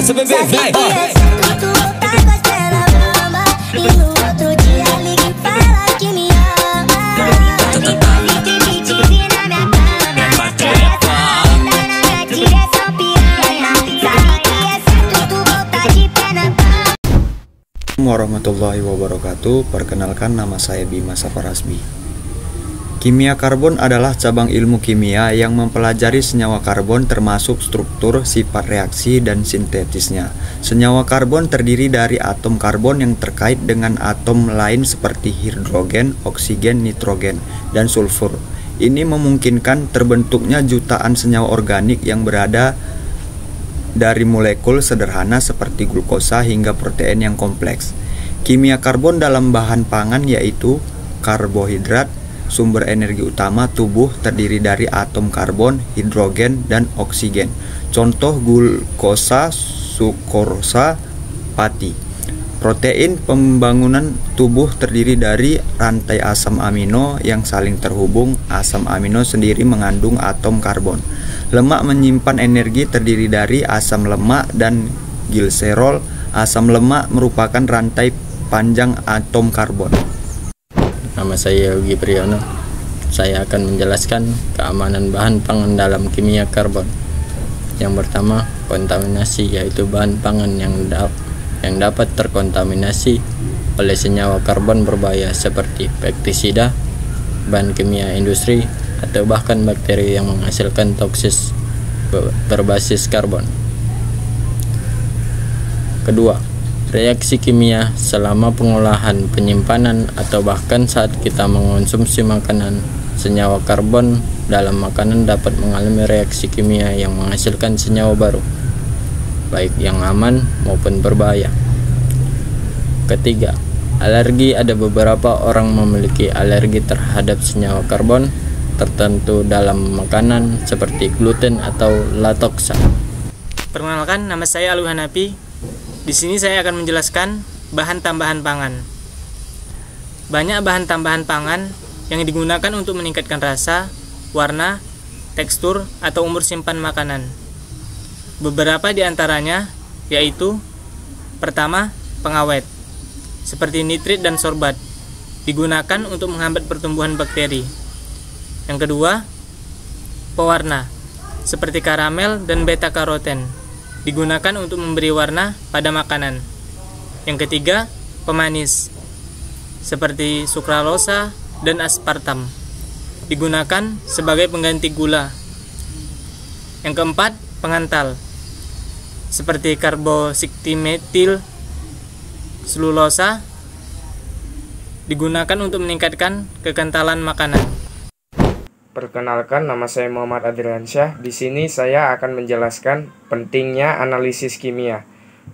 dança, bebê, vem. Tu tá com as pernas bamba e no outro dia liga e fala que me ama. E te vi na minha cama, tá na minha direção piranha. Sabe que é certo tu voltar de pé na cama. Warahmatullahi wabarakatuh. Perkenalkan, nama saya Bima Saparasbi. Kimia karbon adalah cabang ilmu kimia yang mempelajari senyawa karbon termasuk struktur, sifat reaksi, dan sintetisnya. Senyawa karbon terdiri dari atom karbon yang terkait dengan atom lain seperti hidrogen, oksigen, nitrogen, dan sulfur. Ini memungkinkan terbentuknya jutaan senyawa organik yang berada dari molekul sederhana seperti glukosa hingga protein yang kompleks. Kimia karbon dalam bahan pangan yaitu karbohidrat. Sumber energi utama tubuh terdiri dari atom karbon, hidrogen, dan oksigen. Contoh glukosa, sukrosa, pati. Protein pembangunan tubuh terdiri dari rantai asam amino yang saling terhubung. Asam amino sendiri mengandung atom karbon. Lemak menyimpan energi terdiri dari asam lemak dan gliserol. Asam lemak merupakan rantai panjang atom karbon. Nama saya Yogi Priyono. Saya akan menjelaskan keamanan bahan pangan dalam kimia karbon. Yang pertama, kontaminasi, yaitu bahan pangan yang dapat terkontaminasi oleh senyawa karbon berbahaya seperti pestisida, bahan kimia industri, atau bahkan bakteri yang menghasilkan toksis berbasis karbon. Kedua, reaksi kimia selama pengolahan, penyimpanan, atau bahkan saat kita mengonsumsi makanan. Senyawa karbon dalam makanan dapat mengalami reaksi kimia yang menghasilkan senyawa baru, baik yang aman maupun berbahaya. Ketiga, alergi. Ada beberapa orang memiliki alergi terhadap senyawa karbon tertentu dalam makanan seperti gluten atau latoksa. Perkenalkan, nama saya Alwi Hanafi. Di sini saya akan menjelaskan bahan tambahan pangan. Banyak bahan tambahan pangan yang digunakan untuk meningkatkan rasa, warna, tekstur, atau umur simpan makanan. Beberapa di antaranya yaitu: pertama, pengawet seperti nitrit dan sorbat, digunakan untuk menghambat pertumbuhan bakteri. Yang kedua, pewarna seperti karamel dan beta karoten, digunakan untuk memberi warna pada makanan. Yang ketiga, pemanis seperti sukralosa dan aspartam, digunakan sebagai pengganti gula. Yang keempat, pengantal seperti karbosiktimetil selulosa, digunakan untuk meningkatkan kekentalan makanan. Perkenalkan, nama saya Muhammad Adriansyah. Di sini saya akan menjelaskan pentingnya analisis kimia.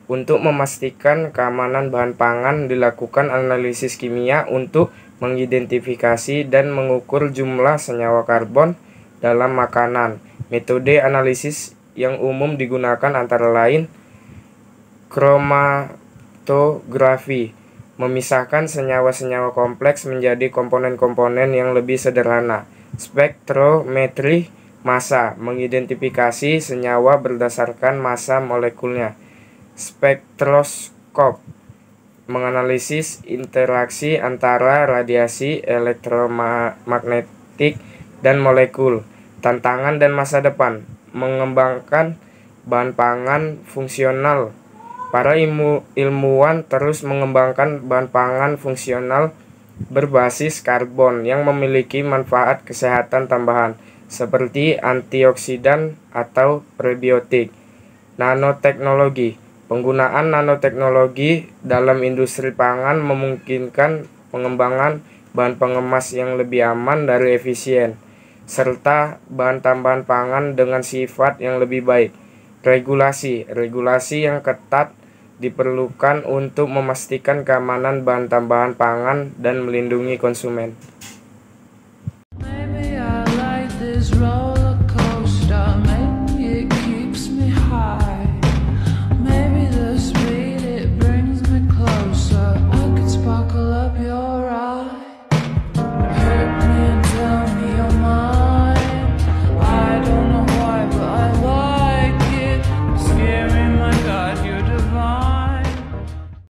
Untuk memastikan keamanan bahan pangan, dilakukan analisis kimia untuk mengidentifikasi dan mengukur jumlah senyawa karbon dalam makanan. Metode analisis yang umum digunakan antara lain kromatografi, memisahkan senyawa-senyawa kompleks menjadi komponen-komponen yang lebih sederhana. Spektrometri massa, mengidentifikasi senyawa berdasarkan massa molekulnya. Spektroskop, menganalisis interaksi antara radiasi elektromagnetik dan molekul. Tantangan dan masa depan, mengembangkan bahan pangan fungsional. Para ilmuwan terus mengembangkan bahan pangan fungsional berbasis karbon yang memiliki manfaat kesehatan tambahan seperti antioksidan atau prebiotik. Nanoteknologi, penggunaan nanoteknologi dalam industri pangan memungkinkan pengembangan bahan pengemas yang lebih aman dan efisien, serta bahan tambahan pangan dengan sifat yang lebih baik. Regulasi yang ketat diperlukan untuk memastikan keamanan bahan tambahan pangan dan melindungi konsumen.